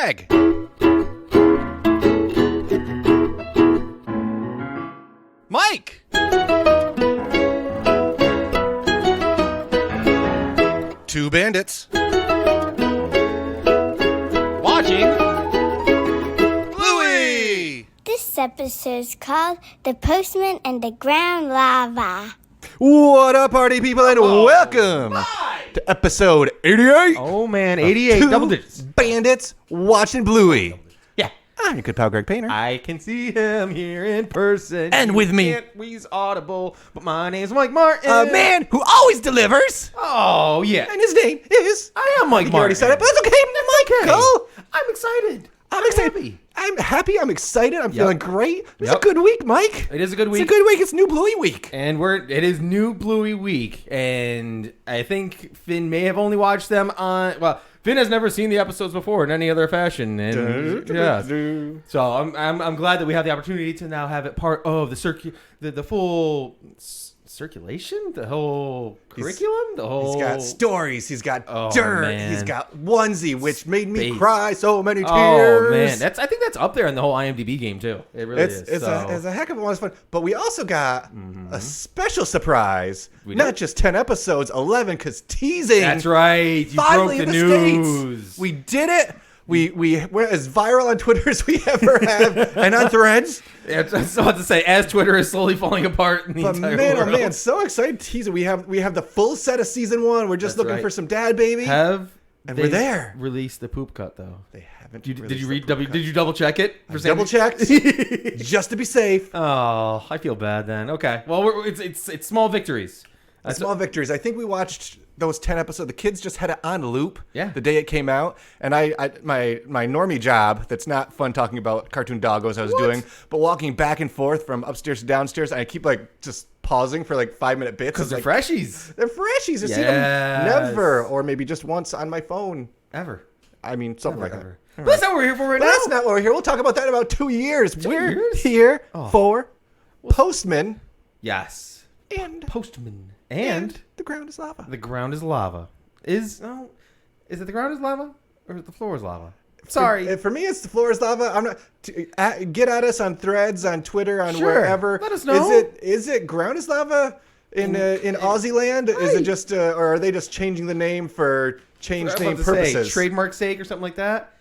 Greg. Mike. Two bandits. Watching Bluey. This episode is called The Postman and the Ground Lava. What up, party people, and welcome to episode 88. Oh, man, 88, double digits. Bandits watching Bluey. Yeah. I'm your good pal, Greg Painter. I can see him here in person. And with me. He's audible, but my name's Mike Martin. A man who always delivers. Oh, yeah. And his name is... I am Mike You Martin. already said it, but that's okay. Michael. I'm excited. I'm excited. Happy. I'm happy. I'm excited. I'm feeling great. It's a Yep. good week, Mike. It is a good week. It's a good week. It's new Bluey week. And it is new Bluey week, and I think Finn may have only watched them on. Well, Finn has never seen the episodes before in any other fashion, and so I'm glad that we have the opportunity to now have it part of the full circulation, the whole curriculum, He's got stories. He's got dirt. man. He's got onesie, which made me Space. cry so many tears. Oh man, I think that's up there in the whole IMDb game too. It really is. It's a heck of a lot of fun. But we also got a special surprise. Not just 10 episodes, 11, because teasing. That's right. You Finally broke the in news. States. We did it. We're as viral on Twitter as we ever have, and on Threads. Yeah, I was about to say, as Twitter is slowly falling apart in the entire world. Oh man, so excited to tease it. We have the full set of season 1. We're just looking for some dad baby. And we're there. Released the poop cut though. They haven't. Did you double check it? Double checked just to be safe. Oh, I feel bad then. Okay, well, it's small victories. Small victories. I think we watched those 10 episodes. The kids just had it on loop the day it came out. And my normie job, that's not fun talking about cartoon doggos I was doing, but walking back and forth from upstairs to downstairs, and I keep just pausing for 5-minute bits. Because they're freshies. They're freshies. I see them never, or maybe just once on my phone. Ever. I mean, something like that. But that's not what we're here for right now. That's not what we're here. We'll talk about that in about 2 years. We're years? here for Postman. Yes. And Postman. And the ground is lava. The ground is lava. Is it the ground is lava or the floor is lava? Sorry. For me, it's the floor is lava. I'm not. Get at us on Threads, on Twitter, on wherever. Let us know. Is it ground is lava in Aussie land? Right. Is it just, or are they just changing the name for change name purposes? Trademark sake or something like that?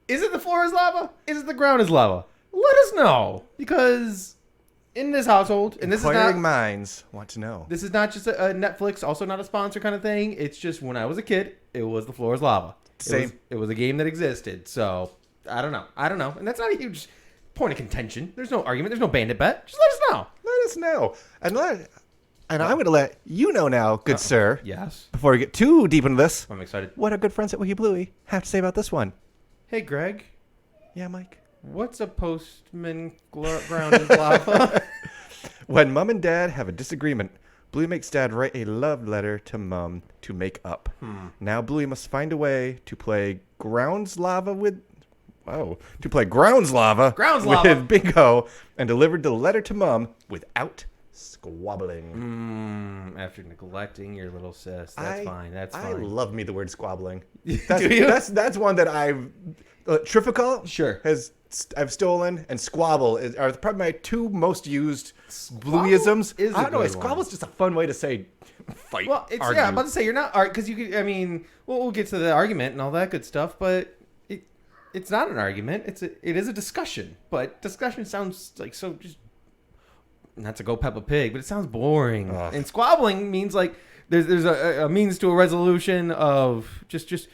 Is it the floor is lava? Is it the ground is lava? Let us know, because in this household, and this is not... Inquiring minds want to know. This is not just a Netflix, also not a sponsor kind of thing. It's just when I was a kid, it was the floor is lava. Same. It was a game that existed. So, I don't know. And that's not a huge point of contention. There's no argument. There's no bandit bet. Just let us know. Let us know. And I'm going to let you know now, good sir. Yes. Before we get too deep into this. I'm excited. What our good friends at Wiki Bluey have to say about this one. Hey, Greg. Yeah, Mike? What's a postman ground is lava? When Mom and Dad have a disagreement, Bluey makes Dad write a love letter to Mom to make up. Now Bluey must find a way to play grounds lava with Bingo and deliver the letter to Mom without squabbling. After neglecting your little sis. That's fine. That's fine. I love me the word squabbling. Do you? That's one that I've... Trifical Sure. I've stolen, and squabble are probably my two most used Blueyisms. I don't know. Squabble is just a fun way to say fight. Well, argue. I'm about to say you're not because you could. I mean, we'll get to the argument and all that good stuff, but it's not an argument. It is a discussion, but discussion sounds like so just not to go Peppa Pig, but it sounds boring. Ugh. And squabbling means like there's a means to a resolution of just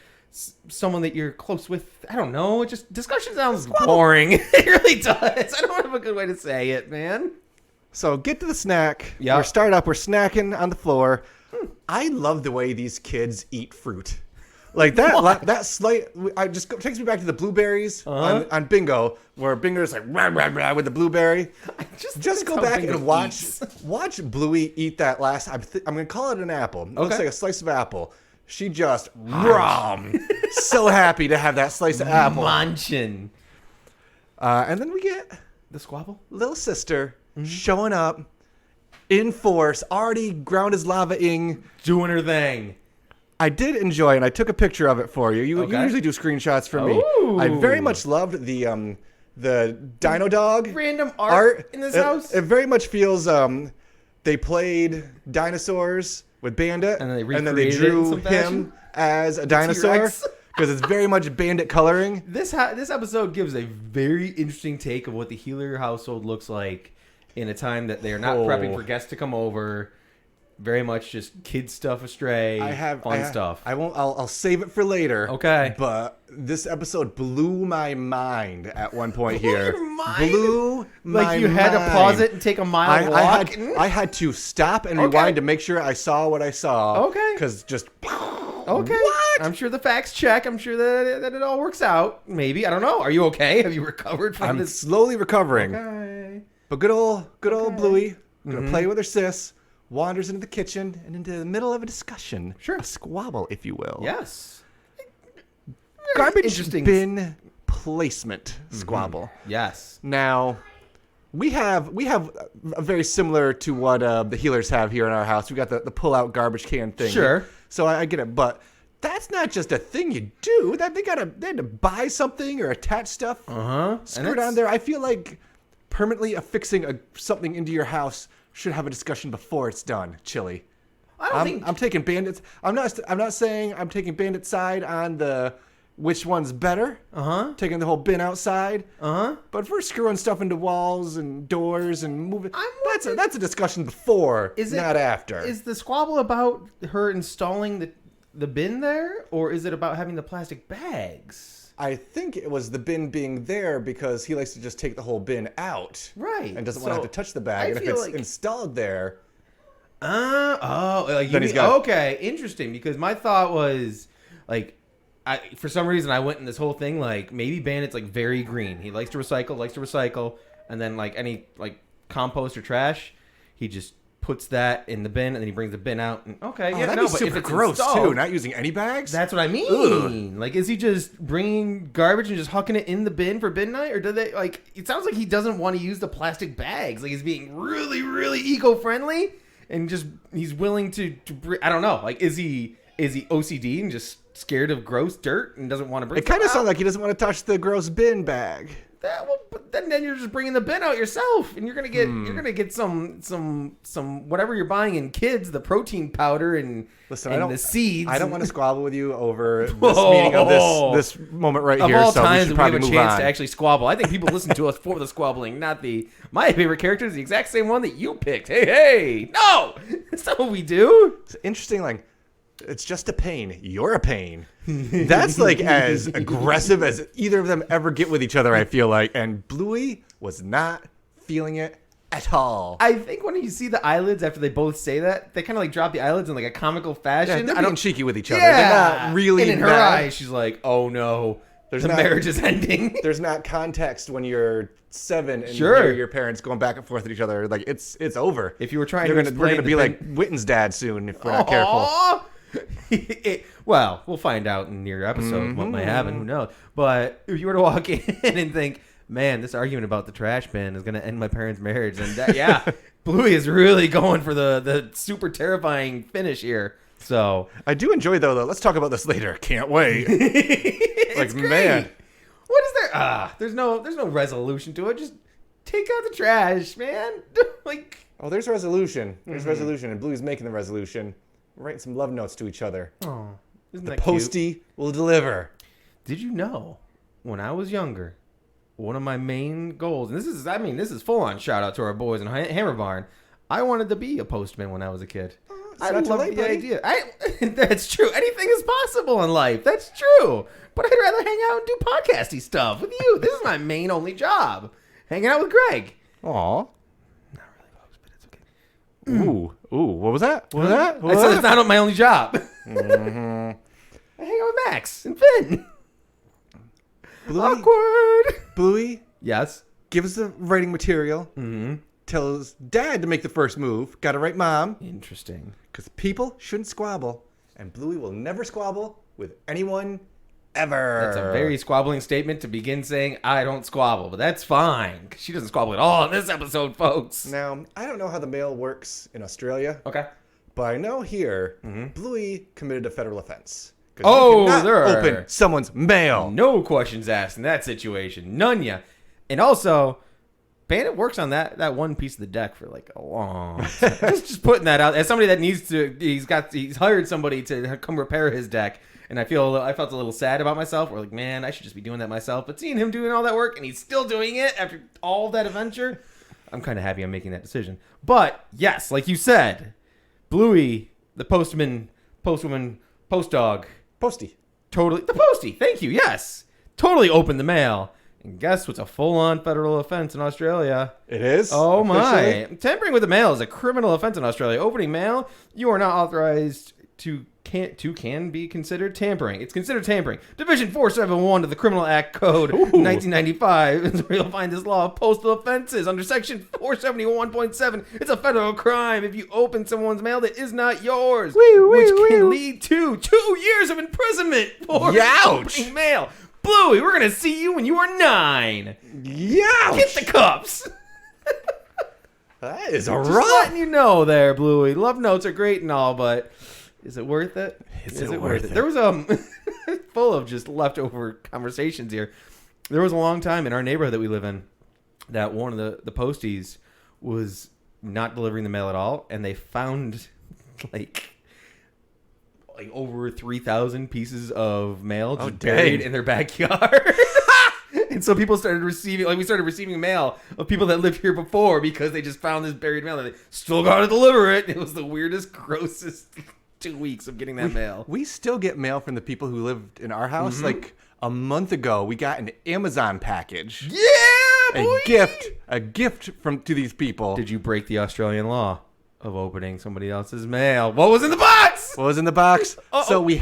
someone that you're close with. I don't know. It just discussion sounds boring. It really does. I don't have a good way to say it, man. So get to the snack. Yeah. We're snacking on the floor. I love the way these kids eat fruit. Like that that slight takes me back to the blueberries on Bingo, where Bingo's like rah, rah, rah, with the blueberry. Just go back and watch Bluey eat that last. I'm gonna call it an apple. It looks like a slice of apple. She just so happy to have that slice of apple. Munchin'. And then we get The squabble? little sister showing up in force, already ground is lava-ing. Doing her thing. I did enjoy, and I took a picture of it for you. You usually do screenshots for me. Ooh. I very much loved the Dino Dog Random art in this house. It very much feels they played dinosaurs with Bandit, And then they drew recreated it in some fashion? him as a dinosaur T-Rex. because it's very much Bandit coloring. This episode gives a very interesting take of what the Healer household looks like in a time that they are not prepping for guests to come over. Very much just kid stuff astray. Fun stuff. I won't. I'll save it for later. Okay. But this episode blew my mind at one point here. Your mind? Blew my Like you had to pause it and take a mile walk. I had to stop and rewind to make sure I saw what I saw. Okay. Because just. Okay. What? I'm sure the facts check. I'm sure that it all works out. Maybe. I don't know. Are you okay? Have you recovered from I'm this? slowly recovering. Okay. But good old Bluey, gonna play with her sis, wanders into the kitchen and into the middle of a discussion. Sure. A squabble, if you will. Yes. Garbage interesting. bin placement squabble. Yes. Now, we have a very similar to what the healers have here in our house. We got the pull-out garbage can thing. Sure. So I get it, but that's not just a thing you do. That they had to buy something or attach stuff. Screw it on there. I feel like permanently affixing something into your house should have a discussion before it's done. Chili. I'm taking Bandits. I'm not saying I'm taking Bandit's side on the which one's better. Taking the whole bin outside. But if we're screwing stuff into walls and doors and moving, that's a discussion before, not after. Is the squabble about her installing the bin there, or is it about having the plastic bags? I think it was the bin being there because he likes to just take the whole bin out. Right. And doesn't want to have to touch the bag. And if it's installed there. Okay, interesting. Because my thought was, like, for some reason I went in this whole thing, like, maybe Bandit's, like, very green. He likes to recycle. And then, like, any, like, compost or trash, he just puts that in the bin, and then he brings the bin out. And, That'd be super gross too. Not using any bags. That's what I mean. Ugh. Like, is he just bringing garbage and just hucking it in the bin for bin night, or do they like? It sounds like he doesn't want to use the plastic bags. Like, he's being really, really eco-friendly, and just he's willing to. I don't know. Like, is he OCD and just scared of gross dirt and doesn't want to bring? It kind of sounds like he doesn't want to touch the gross bin bag. But then you're just bringing the bin out yourself, and you're gonna get some whatever you're buying in kids, the protein powder and the seeds. I don't want to squabble with you over this meaning of this moment right here. Of all so times, we we have a move chance on. to actually squabble. I think people listen to us for the squabbling, not my favorite character is the exact same one that you picked. Hey, no, that's not what we do. It's interesting, like. It's just a pain. You're a pain. That's like as aggressive as either of them ever get with each other, I feel like. And Bluey was not feeling it at all. I think when you see the eyelids after they both say that, they kind of like drop the eyelids in like a comical fashion. Yeah, they're being cheeky with each other. Yeah. They're not really and in her eyes, she's like, oh no, the marriage is ending. There's not context when you're 7 and hear your parents going back and forth at each other. Like, it's over. If you were trying we're going to be like Witten's dad soon if we're not careful. Well, we'll find out in your episode what might happen. Who knows? But if you were to walk in and think, man, this argument about the trash bin is going to end my parents' marriage, and Bluey is really going for the super terrifying finish here. So I do enjoy though. Let's talk about this later. Can't wait. Like, man, what is there? There's no resolution to it. Just take out the trash, man. Like, there's resolution. There's resolution, and Bluey's making the resolution. Writing some love notes to each other. Oh, isn't the that postie cute? Will deliver. Did you know, when I was younger, one of my main goals, and this is full on shout out to our boys in Hammer Barn. I wanted to be a postman when I was a kid. I love the idea. That's true. Anything is possible in life. That's true. But I'd rather hang out and do podcasty stuff with you. This is my main only job. Hanging out with Greg. Aw. Not really close, but it's okay. Ooh, what was that? What was that? I said it's not my only job. I hang out with Max and Finn. Bluey, awkward. Bluey, yes, give us the writing material. Tells Dad to make the first move. Got to write Mom. Interesting. Because people shouldn't squabble, and Bluey will never squabble with anyone ever. That's a very squabbling statement to begin saying, I don't squabble, but that's fine. She doesn't squabble at all in this episode, folks. Now, I don't know how the mail works in Australia. Okay. But I know here, Bluey committed a federal offense. 'Cause Oh, you cannot there are open someone's mail. no questions asked in that situation. None ya. And also, Bandit works on that one piece of the deck for like a long time. just putting that out as somebody that needs to. He's hired somebody to come repair his deck, and I felt a little sad about myself. Or like, man, I should just be doing that myself. But seeing him doing all that work and he's still doing it after all that adventure, I'm kind of happy I'm making that decision. But yes, like you said, Bluey, the postman, postwoman, post dog, Posty. totally the postie. Thank you. Yes, totally opened the mail. And guess what's a full-on federal offense in Australia? It is? Oh, officially? my. Tampering with the mail is a criminal offense in Australia. Opening mail, you are not authorized to can be considered tampering. It's considered tampering. Division 471 of the Criminal Act Code 1995 is where you'll find this law of postal offenses. Under Section 471.7, it's a federal crime if you open someone's mail that is not yours, which can lead to 2 years of imprisonment for opening mail. Bluey, we're going to see you when you are 9. Youch! Get the cups. That is a Just rough. letting you know there, Bluey. Love notes are great and all, but is it worth it? Is it worth it? There was full of just leftover conversations here. There was a long time in our neighborhood that we live in that one of the posties was not delivering the mail at all, and they found like over 3,000 pieces of mail just buried in their backyard. And so people started receiving, we started receiving mail of people that lived here before because they just found this buried mail and they still got to deliver it. It was the weirdest, grossest 2 weeks of getting that mail. We still get mail from the people who lived in our house. Like a month ago, we got an Amazon package. Yeah, boy! A gift to these people. Did you break the Australian law of opening somebody else's mail? What was in the box? What was in the box? Uh-oh. So we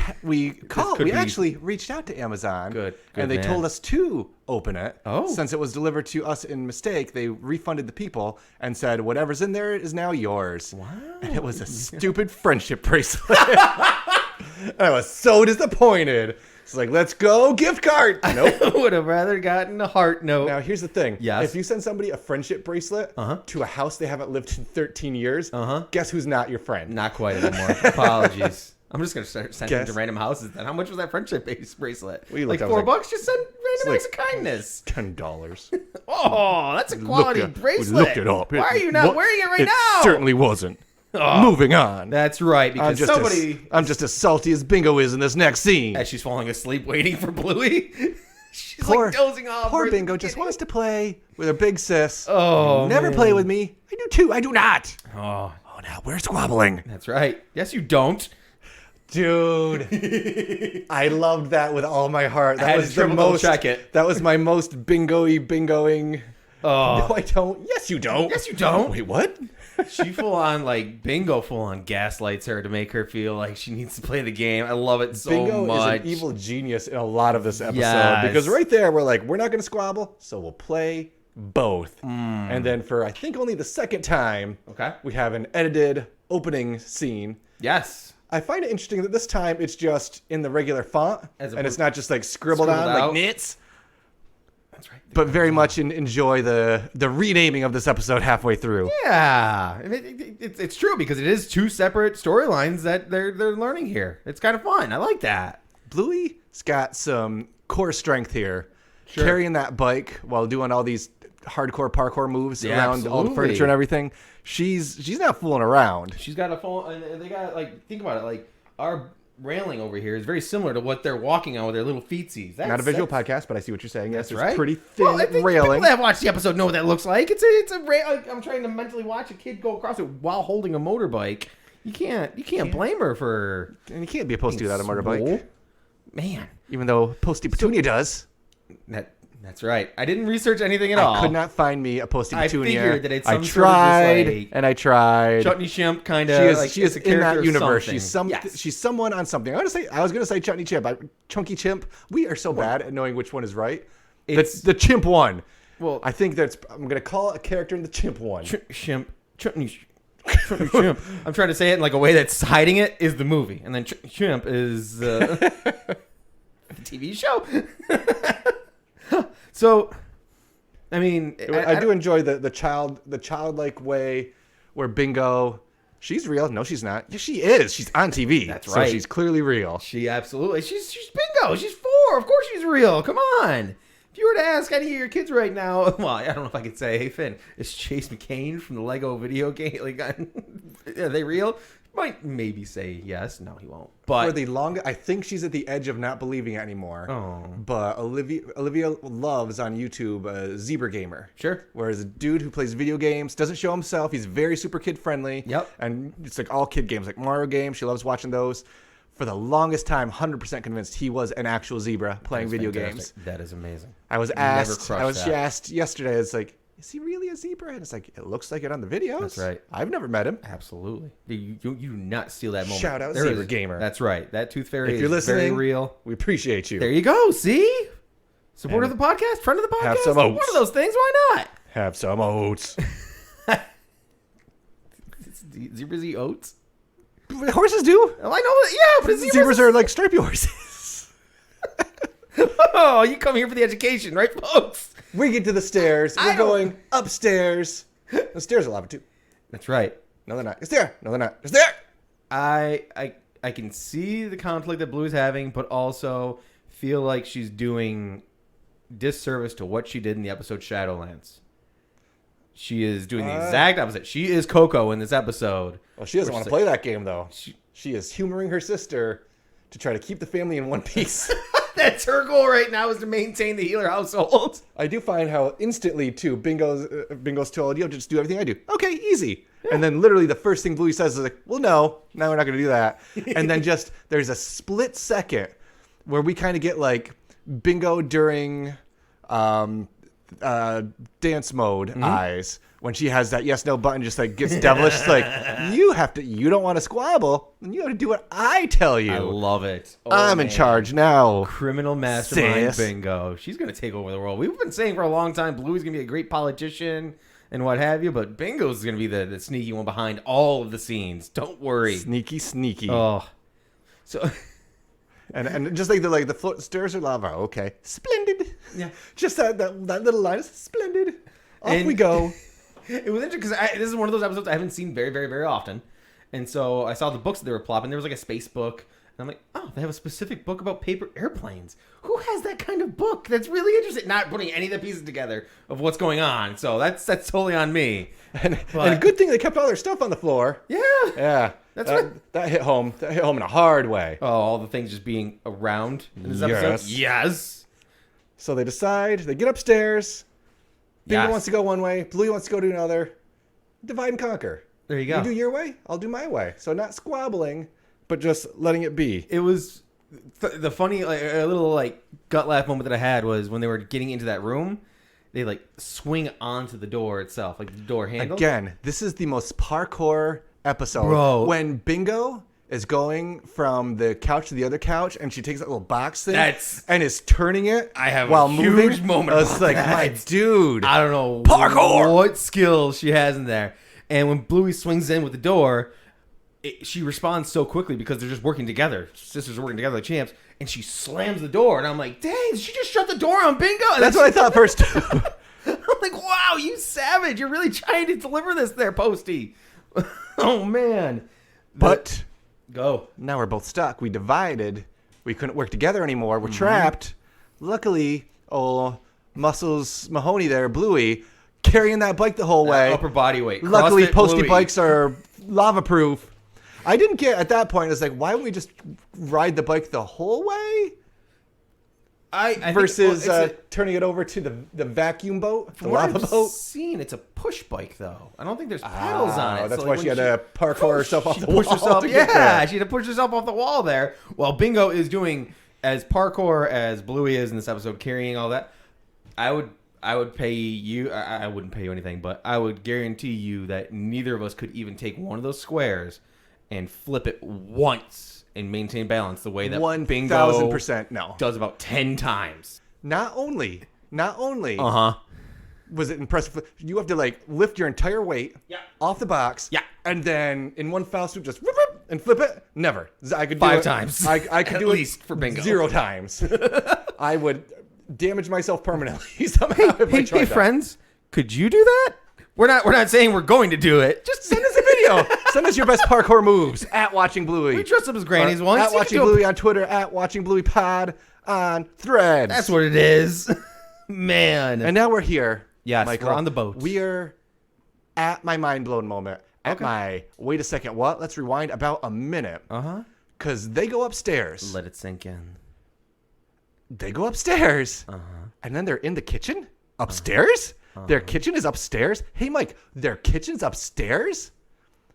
actually reached out to Amazon. Good and they man. told us to open it. Oh. Since it was delivered to us in mistake, they refunded the people and said, whatever's in there is now yours. Wow. And it was a stupid friendship bracelet. I was so disappointed. It's like, let's go, gift card. Nope. I would have rather gotten a heart note. Now, here's the thing. Yes. If you send somebody a friendship bracelet to a house they haven't lived in 13 years, guess who's not your friend? Not quite anymore. Apologies. I'm just going to start sending Guess. to random houses then. How much was that friendship bracelet? We Like looked, I $4? was like, Just send random acts of kindness. $10. Oh, that's a quality bracelet. We looked it up. Why are you not wearing it right now? It certainly wasn't. Moving on. That's right, because I'm just as salty as Bingo is in this next scene. as she's falling asleep waiting for Bluey, she's Poor- like dozing off. Poor Bingo just wants to play with her big sis. Oh, Never man. play with me. I do too. I do not. Oh, Oh, now we're squabbling. that's right. Yes, you don't. Dude, I loved that with all my heart. That had was to the triple double most. check it. That was my most bingoing. Oh, No, I don't. Yes, you don't. yes, you don't. Wait, what? She Bingo full on gaslights her to make her feel like she needs to play the game. I love it so Bingo much. is an evil genius in a lot of this episode Yes. because right there we're like, we're not going to squabble, so we'll play both. And then for I think only the second time, Okay. we have an edited opening scene. Yes. I find it interesting that this time it's just in the regular font As and it's opposed- not just like scribbled Scribbled on out. like nits. That's right. But very much enjoy the renaming of this episode halfway through. Yeah, and it's true because it is two separate storylines that they're learning here. It's kind of fun. I like that. Bluey's got some core strength here, Sure. carrying that bike while doing all these hardcore parkour moves Yeah, around all the absolutely. furniture and everything. She's not fooling around. She's got a phone, and they got think about it, our railing over here is very similar to what they're walking on with their little feetsies. Not a visual podcast, but I see what you're saying. Yes, That's there's right. pretty thin Well, I think railing. people that have watched the episode know what that looks like. It's a rail. I'm trying to mentally watch a kid go across it while holding a motorbike. You can't blame her for. And you can't be opposed to that on a motorbike, swole. Man, even though Posty Petunia does. that's right. I didn't research anything at all. I could not find me a Posty I Petunia. figured that it's I some sort of tried just like- and I tried. Chutney Shimp kind She of. is, she is in that universe. Something. She's someone on something. I was gonna say Chutney Chimp. Chunky Chimp. We are so bad at knowing which one is right. It's- The Chimp one. Well, I think I'm gonna call a character in the Chimp one. Shimp, Chutney Shimp. I'm trying to say it in like a way that's hiding it is the movie, and then Shimp is the TV show. So, I mean, I do enjoy the childlike way where Bingo She's real. No, she's not. Yeah, she is. She's on TV. That's so right. she's clearly real. She absolutely. She's Bingo. She's 4. Of course she's real. Come on. If you were to ask any of your kids right now, well, I don't know if I could say, hey, Finn, is Chase McCain from the Lego video game, like, are they real? Might maybe say yes. No, he won't. But For the longest, I think she's at the edge of not believing it anymore. Oh. But Olivia loves on YouTube Zebra Gamer. Sure. Whereas a dude who plays video games, doesn't show himself. He's very super kid friendly. Yep. And it's like all kid games, like Mario games. She loves watching those. For the longest time, 100% convinced he was an actual zebra playing video games. That is amazing. I was asked asked yesterday, it's like, is he really a zebra? And it's like, it looks like it on the videos. That's right. I've never met him. Absolutely. You do not steal that moment. Shout out There Zebra is- Gamer. That's right. That tooth fairy If you're is very listening, real. we appreciate you. There you go. See? Supporter of the podcast? Friend of the podcast? Have some oats. One of those things. Why not? Have some oats. Zebras eat oats? Horses do. Oh, I know that. Yeah, but Zebras are like stripy horses. Oh, you come here for the education, right, folks? We get to the stairs. I We're don't- going upstairs. The stairs are lava too. That's right. No, they're not. It's there. No, they're not. It's there. I can see the conflict that Bluey's having, but also feel like she's doing disservice to what she did in the episode Shadowlands. She is doing the exact opposite. She is Coco in this episode. Well, she doesn't want to play that game though. She is humoring her sister to try to keep the family in one piece. That's her goal right now, is to maintain the healer household. I do find how instantly too Bingo's told, you have to just do everything I do. Okay, easy. Yeah. And then literally the first thing Bluey says is like, well, no, now we're not going to do that. And then just there's a split second where we kind of get like Bingo during dance mode eyes when she has that yes no button, just like gets devilish. It's like, you don't want to squabble, and you have to do what I tell you. I love it. Oh, I'm in charge now. Criminal mastermind Sis. Bingo. She's going to take over the world. We've been saying for a long time Bluey's going to be a great politician and what have you, but Bingo's going to be the sneaky one behind all of the scenes. Don't worry. Sneaky. Oh. So And just like the stairs are lava. Okay, splendid. Yeah. Just that little line is splendid. Off we go. It was interesting because this is one of those episodes I haven't seen very, very, very often. And so I saw the books that they were plopping. There was like a space book. And I'm like, oh, they have a specific book about paper airplanes. Who has that kind of book? That's really interesting. Not putting any of the pieces together of what's going on. So that's totally on me. And a good thing they kept all their stuff on the floor. Yeah. Yeah. That's right. That hit home. That hit home in a hard way. Oh, all the things just being around in this Yes. episode? Yes. So they decide. They get upstairs. Bingo Yes. wants to go one way. Bluey wants to go to another. Divide and conquer. There you go. You do your way. I'll do my way. So not squabbling, but just letting it be. It was the funny, like, a little like gut laugh moment that I had was when they were getting into that room. They like swing onto the door itself, like the door handle. Again, this is the most parkour episode. Bro. When Bingo is going from the couch to the other couch, and she takes that little box thing and is turning it. I have while a huge moving. moment. I was about like, that. my dude. I don't know Parkour! what skills she has in there. And when Bluey swings in with the door, she responds so quickly because they're just working together. Sisters are working together like champs. And she slams the door. And I'm like, dang, did she just shut the door on Bingo? And That's what I thought first. I'm like, wow, you savage. You're really trying to deliver this there, Posty. Oh, man. But Go. now we're both stuck. We divided. We couldn't work together anymore. We're trapped. Luckily, old Muscles Mahoney there, Bluey, carrying that bike the whole way. Upper body weight. Luckily, CrossFit Posty Bluey. bikes are lava proof. I didn't get at that point. It's like, why don't we just ride the bike the whole way I think, versus well, it's turning it over to the vacuum boat, the from what lava I've boat? seen, it's a push bike though. I don't think there's pedals on it. That's So, why like, she when had to parkour herself off she the pushed wall. herself. to get Yeah, there. she had to push herself off the wall there. While Bingo is doing as parkour as Bluey is in this episode, carrying all that. I would pay you. I wouldn't pay you anything, but I would guarantee you that neither of us could even take one of those squares and flip it once and maintain balance the way that Bingo 1,000% no. does about 10 times. Not only Uh-huh. was it impressive. You have to like lift your entire weight off the box. Yeah. And then in one foul swoop, just whoop, whoop, and flip it. Never. I could do 5 it times. I could At do least it for Bingo. 0 times. I would damage myself permanently somehow if I tried Hey, that. friends, could you do that? We're not saying we're going to do it. Just send us a video. Send us your best parkour moves at Watching Bluey. We dressed up as grannies once. At Watching Bluey on Twitter, at Watching Bluey Pod on Threads. That's what it is. Man. And now we're here. Yes, Michael. we're on the boat. We are at my mind blown moment. At my, wait a second, what? Let's rewind about a minute. Uh-huh. Because they go upstairs. Let it sink in. They go upstairs. Uh-huh. And then they're in the kitchen? Upstairs? Their kitchen is upstairs? Hey, Mike, their kitchen's upstairs?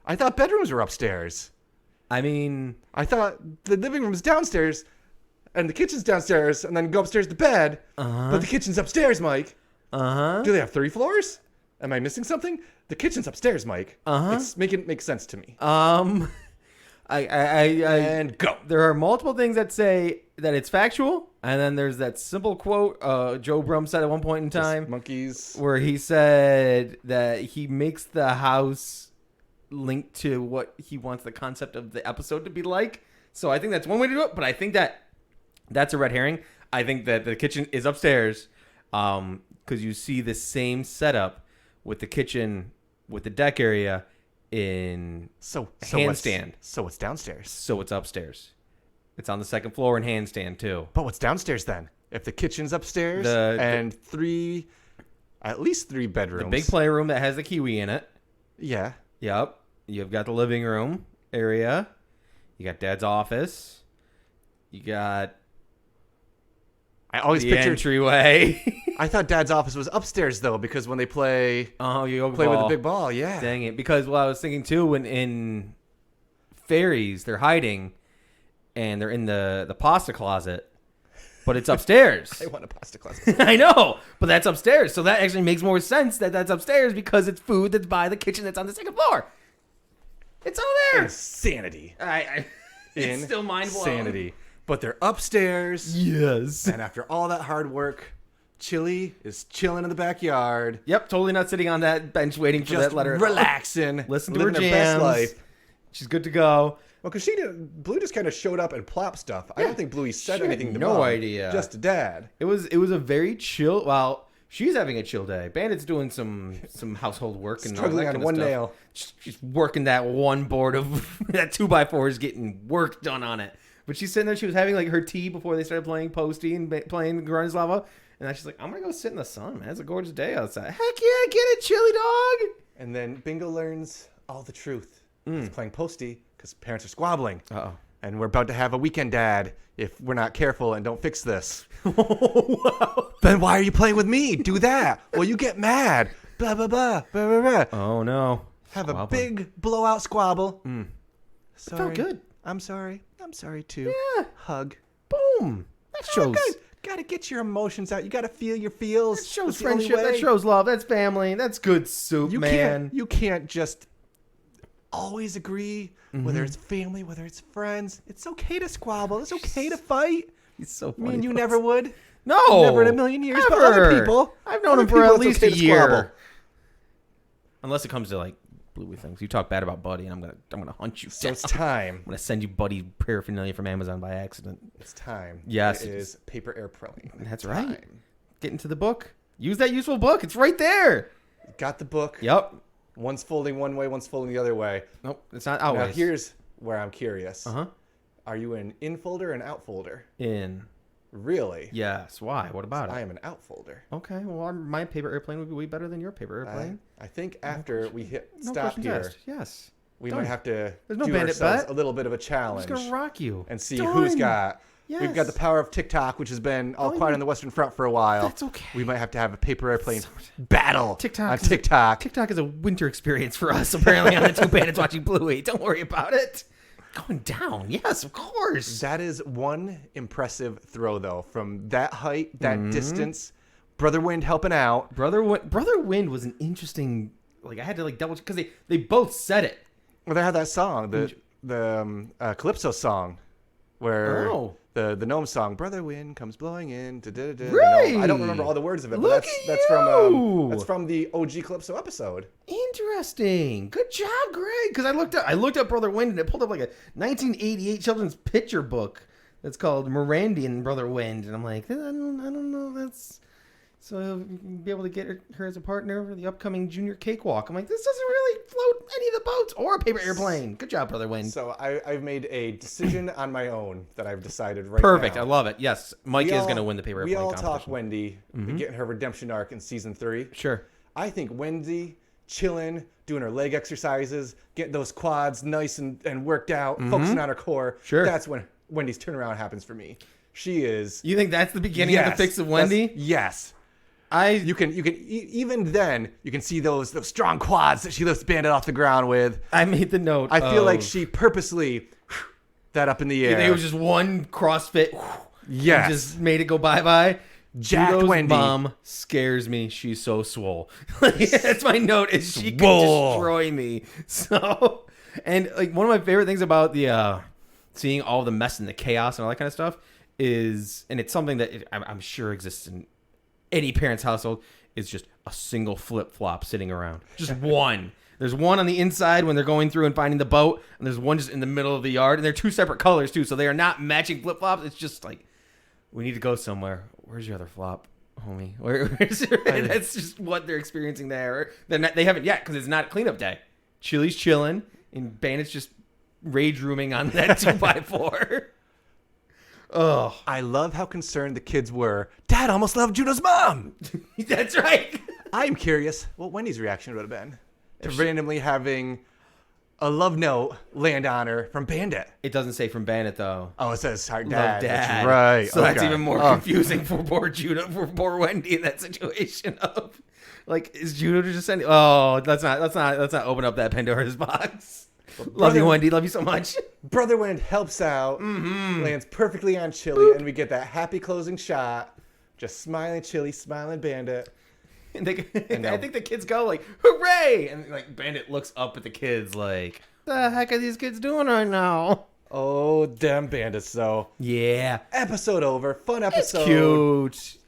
I thought bedrooms were upstairs. I mean... I thought the living room's downstairs and the kitchen's downstairs and then go upstairs to bed. But the kitchen's upstairs, Mike. Uh-huh. Do they have 3 floors? Am I missing something? The kitchen's upstairs, Mike. It's making it make sense to me. And go. There are multiple things that say that it's factual, and then there's that simple quote Joe Brum said at one point in time, monkeys, where he said that he makes the house linked to what he wants the concept of the episode to be like. So I think that's one way to do it, but I think that's a red herring. I think that the kitchen is upstairs, because you see the same setup with the kitchen with the deck area in handstand. So it's downstairs. So it's upstairs. It's on the second floor and handstand too. But what's downstairs then? If the kitchen's upstairs and at least 3 bedrooms. The big playroom that has the kiwi in it. Yeah. Yep. You've got the living room area. You got Dad's office. You got I always the pictured entryway. I thought Dad's office was upstairs though, because when they play you play with the big ball, yeah. Dang it. Because I was thinking too, when in Fairies they're hiding and they're in the pasta closet, but it's upstairs. I want a pasta closet. I know, but that's upstairs. So that actually makes more sense that that's upstairs because it's food that's by the kitchen that's on the second floor. It's all there. Insanity. It's still mind blowing. Insanity. But they're upstairs. Yes. And after all that hard work, Chili is chilling in the backyard. Yep, totally not sitting on that bench waiting for that letter. Relaxing. Listen to her living jams. her best life. She's good to go. Well, because Blue just kind of showed up and plopped stuff. I don't think Bluey said anything to no Mom. idea. Just to Dad. It was a very chill. Well, she's having a chill day. Bandit's doing some household work and struggling all that on kind one of stuff. nail. She's working that one board of that 2x4 is getting work done on it. But she's sitting there. She was having like her tea before they started playing Posty and playing Grunislava. And now she's like, I'm gonna go sit in the sun, man. It's a gorgeous day outside. Heck yeah, get it, chili dog. And then Bingo learns all the truth. He's playing Posty because parents are squabbling. Uh-oh. And we're about to have a weekend dad if we're not careful and don't fix this. Wow. Then why are you playing with me? Do that. Well, you get mad. Blah, blah, blah, blah, blah, blah. Oh no. Have a big blowout squabble. Sorry. Felt good. I'm sorry. I'm sorry too. Yeah. Hug. Boom. That shows. Gotta get your emotions out. You gotta feel your feels. That shows That's the only friendship. That way. shows love. That's family. That's good soup, man. You can't just always agree, whether it's family, whether it's friends. It's okay to squabble. It's okay to fight. He's so funny. Me and you never would. No. Never in a million years. Ever. But other people. I've known him for at least a year. Unless it comes to like Bluey things. You talk bad about Buddy, and I'm gonna hunt you. So it's time. I'm gonna send you Buddy paraphernalia from Amazon by accident. It's time. Yes. It is paper airplane. That's time. right. Get into the book. Use that useful book. It's right there. Got the book. Yep. One's folding one way, one's folding the other way. Nope. It's not always. Now here's where I'm curious. Uh-huh. Are you an in folder or an out folder? In. Really? Yes. Why? What about it? I am an out folder. Okay. Well, my paper airplane would be way better than your paper airplane. I think after we hit No stop questions here, asked. Yes. we Done. might have to There's no do bandit ourselves bet. a little bit of a I'm challenge just gonna rock you and see Done. who's got. Yes. We've got the power of TikTok, which has been all Oh, quiet yeah. on the Western Front for a while. That's okay. We might have to have a paper airplane battle TikTok on TikTok. TikTok is a winter experience for us, apparently, on the Two Bandits Watching Bluey. Don't worry about it. Going down. Yes, of course. That is one impressive throw, though. From that height, that distance, Brother Wind helping out. Brother Wind was an interesting... Like, I had to, like, double... Because they both said it. Well, they had that song, the Calypso song, where the gnome song, Brother Wind comes blowing in. Right. I don't remember all the words of it, Look but at that's from the OG Calypso episode. Interesting. Good job, Greg. Because I looked up Brother Wind, and it pulled up, like, a 1988 children's picture book that's called Mirandy and Brother Wind. And I'm like, I don't know. That's so he'll be able to get her as a partner for the upcoming junior cakewalk. I'm like, this doesn't really float any of the boats or a paper airplane. Good job, Brother Wind. So I've made a decision on my own that I've decided right Perfect. now. I love it. Yes, Mike is going to win the paper airplane competition. We all talk Wendy getting her redemption arc in season 3. Sure. I think Wendy chilling, doing her leg exercises, getting those quads nice and worked out, focusing on her core. Sure. That's when Wendy's turnaround happens for me. She is. You think that's the beginning of the fix of Wendy? Yes. You can even then you can see those strong quads that she lifts Bandit off the ground with. I made the note. I feel like she purposely that up in the air. You think it was just one CrossFit? Yes. Just made it go bye-bye. Jacked Judo's Wendy. mom scares me. She's so swole. That's my note. Is she could destroy me. So, and like one of my favorite things about the seeing all the mess and the chaos and all that kind of stuff is, and it's something that I'm sure exists in any parent's household, is just a single flip-flop sitting around. Just one. There's one on the inside when they're going through and finding the boat, and there's one just in the middle of the yard, and they're two separate colors too, so they are not matching flip-flops. It's just like, we need to go somewhere. Where's your other flop, homie? Where's your... That's just what they're experiencing there. They haven't yet because it's not cleanup day. Chili's chilling, and Bandit's just rage rooming on that 2x4. Oh, I love how concerned the kids were. Dad almost loved Judo's mom. That's right. I'm curious what Wendy's reaction would have been to randomly having a love note land on her from Bandit. It doesn't say from Bandit though. Oh, it says her Love dad. Dad. That's right. So that's Okay. even more confusing for poor Judo, for poor Wendy in that situation of, like, is Judo just sending? Oh, let's not open up that Pandora's box. Love you, Wendy. Love you so much. Brother Wind helps out, lands perfectly on Chili, and we get that happy closing shot. Just smiling Chili, smiling Bandit. And I think the kids go like, hooray! And like Bandit looks up at the kids like, the heck are these kids doing right now? Oh, damn Bandits, though. Yeah. Episode over. Fun It's episode. cute.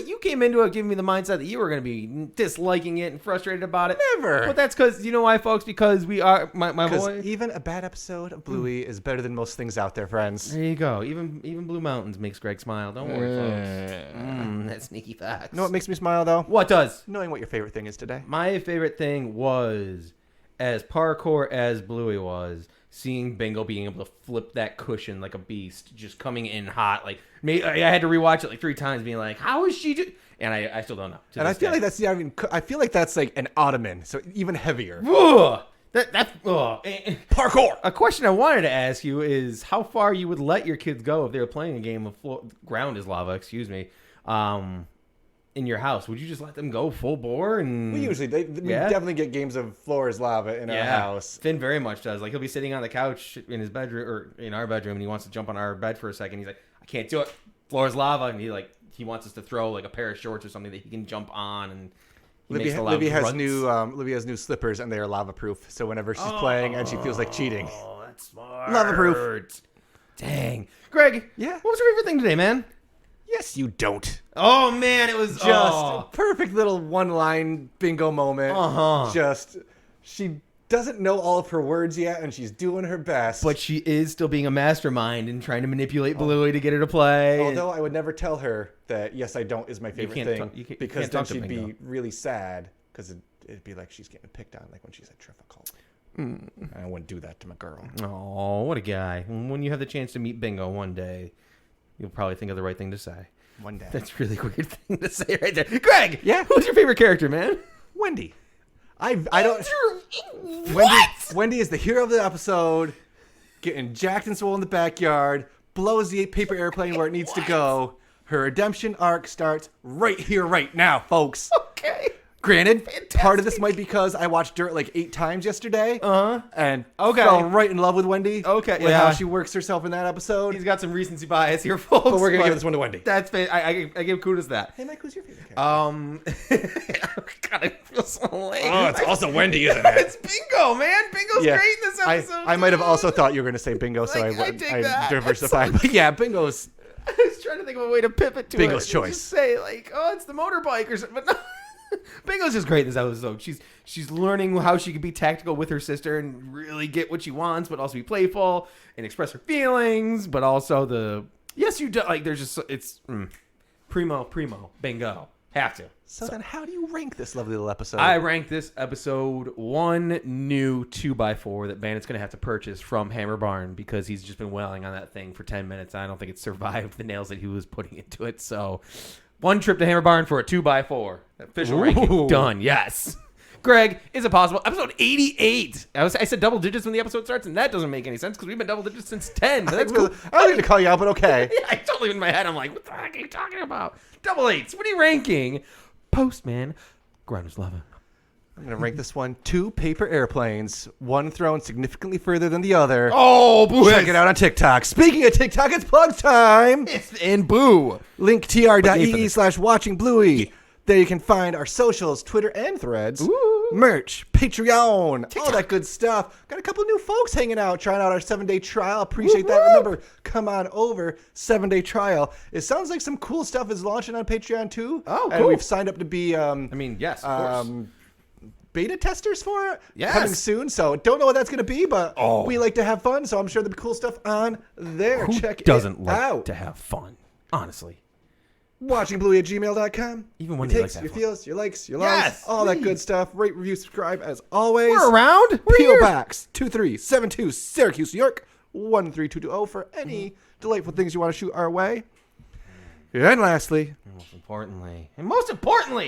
You came into it giving me the mindset that you were going to be disliking it and frustrated about it. Never. But that's because, you know why, folks? Because we are, my Because boy. even a bad episode of Bluey is better than most things out there, friends. There you go. Even Blue Mountains makes Greg smile. Don't worry, folks. That sneaky facts. You know what makes me smile, though? What does? Knowing what your favorite thing is today. My favorite thing was, as parkour as Bluey was, seeing Bingo being able to flip that cushion like a beast, just coming in hot. Like, I had to rewatch it like 3 times, being like, "How is she do?" And I still don't know. And I feel like that's I feel like that's like an ottoman, so even heavier. Ugh, Parkour. A question I wanted to ask you is how far you would let your kids go if they were playing a game of ground is lava. Excuse me. In your house, would you just let them go full bore? And We usually we definitely get games of floor is lava in our house. Finn very much does. Like, he'll be sitting on the couch in his bedroom or in our bedroom, and he wants to jump on our bed for a second. He's like, I can't do it. Floor is lava, and he wants us to throw like a pair of shorts or something that he can jump on. And Libby has new slippers, and they are lava proof. So whenever she's playing and she feels like cheating, Oh, that's smart. lava proof. Dang, Greg. Yeah? What was your favorite thing today, man? Yes, you don't. Oh man, it was Just a perfect little one-line bingo moment. Just she doesn't know all of her words yet, and she's doing her best. But she is still being a mastermind and trying to manipulate Bluey to get her to play. Although I would never tell her that yes, I don't is my favorite thing, because then she'd be really sad because it'd be like she's getting picked on, like when she's at Trifficult. I wouldn't do that to my girl. Oh, what a guy! When you have the chance to meet Bingo one day, you'll probably think of the right thing to say. One day. That's a really weird thing to say right there. Greg, Yeah? who's your favorite character, man? Wendy. I don't. What? Wendy is the hero of the episode, getting jacked and swole in the backyard, blows the paper airplane where it needs to go. Her redemption arc starts right here, right now, folks. Okay. Granted, part of this might be because I watched Dirt like 8 times yesterday. And fell right in love with Wendy. Okay, with how she works herself in that episode. He's got some recency bias here, folks. But we're going to give this one to Wendy. That's I give kudos to that. Hey, Mike, who's your favorite character? God, I feel so lame. Oh, it's also Wendy, isn't it? It's Bingo, man. Bingo's great in this episode. I might have also thought you were going to say Bingo, so Like, I take that. diversified. But yeah, Bingo's... I was trying to think of a way to pivot to Bingo's it. choice. Just say, like, oh, it's the motorbike or something. But no. Bingo's just great in this episode. She's learning how she can be tactical with her sister and really get what she wants, but also be playful and express her feelings. But also yes, you do. Like, there's just it's primo Bingo. Have to. So then how do you rank this lovely little episode? I rank this episode 1 new 2x4 that Bandit's going to have to purchase from Hammer Barn because he's just been wailing on that thing for 10 minutes. I don't think it's survived the nails that he was putting into it. So 1 trip to Hammer Barn for a 2x4. Official ranking done. Yes. Greg, is it possible? Episode 88. I said double digits when the episode starts, and that doesn't make any sense because we've been double digits since 10. That's cool. I don't need to call you out, but okay. Yeah, I totally in my head. I'm like, what the heck are you talking about? Double eights. What are you ranking? Postman, ground is lava. I'm going to rank this one 2 paper airplanes, one thrown significantly further than the other. Oh, boo. Check it out on TikTok. Speaking of TikTok, it's plug time. And boo. linktr.ee/watchingbluey. There you can find our socials, Twitter and Threads, merch, Patreon, all that good stuff. Got a couple new folks hanging out, trying out our 7-day trial. Appreciate that. Remember, come on over, 7-day trial. It sounds like some cool stuff is launching on Patreon too. Oh, cool. And we've signed up to be, Yes, of course. beta testers for it. Yes. Coming soon. So don't know what that's going to be, but we like to have fun. So I'm sure there'll be cool stuff on there. Check doesn't it like out. to have fun, honestly. watchingbluey@gmail.com. Even when your he takes, likes to your have fun. feels, your likes, your loves, Yes, all that please. good stuff. Rate, review, subscribe as always. We're around. We're P.O. here. Box 2372 Syracuse, New York 13220 for any delightful things you want to shoot our way. And lastly, Most importantly,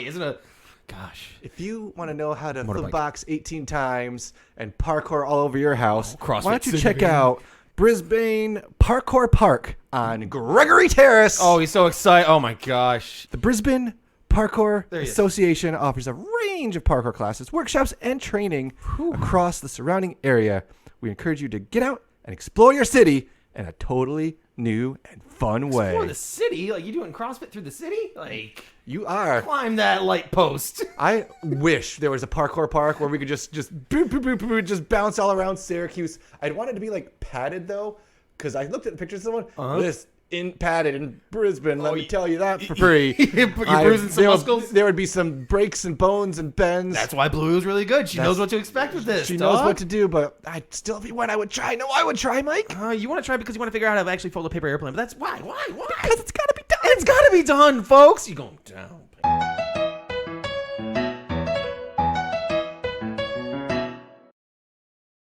isn't it? Gosh. if you want to know how to Motorbike. flip box 18 times and parkour all over your house, CrossFit why don't you City. check out Brisbane Parkour Park on Gregory Terrace. Oh, he's so excited. Oh, my gosh. The Brisbane Parkour There he is. Association offers a range of parkour classes, workshops, and training across the surrounding area. We encourage you to get out and explore your city in a totally new and fun way. For the city? Like, you doing CrossFit through the city? Like, You are. climb that light post. I wish there was a parkour park where we could just boop, boop, boop, boop, boop, just bounce all around Syracuse. I'd want it to be like padded though, because I looked at the pictures of one. This in padded in Brisbane. Let me tell you that for free. You're bruising some muscles? There would be some breaks and bones and bends. That's why Bluey was really good. She knows what to expect with this. She knows what to do, but I still, if you want, I would try. No, I would try, Mike. You want to try because you want to figure out how to actually fold a paper airplane. But that's why. Because it's got to be done. It's got to be done, folks. You're going down.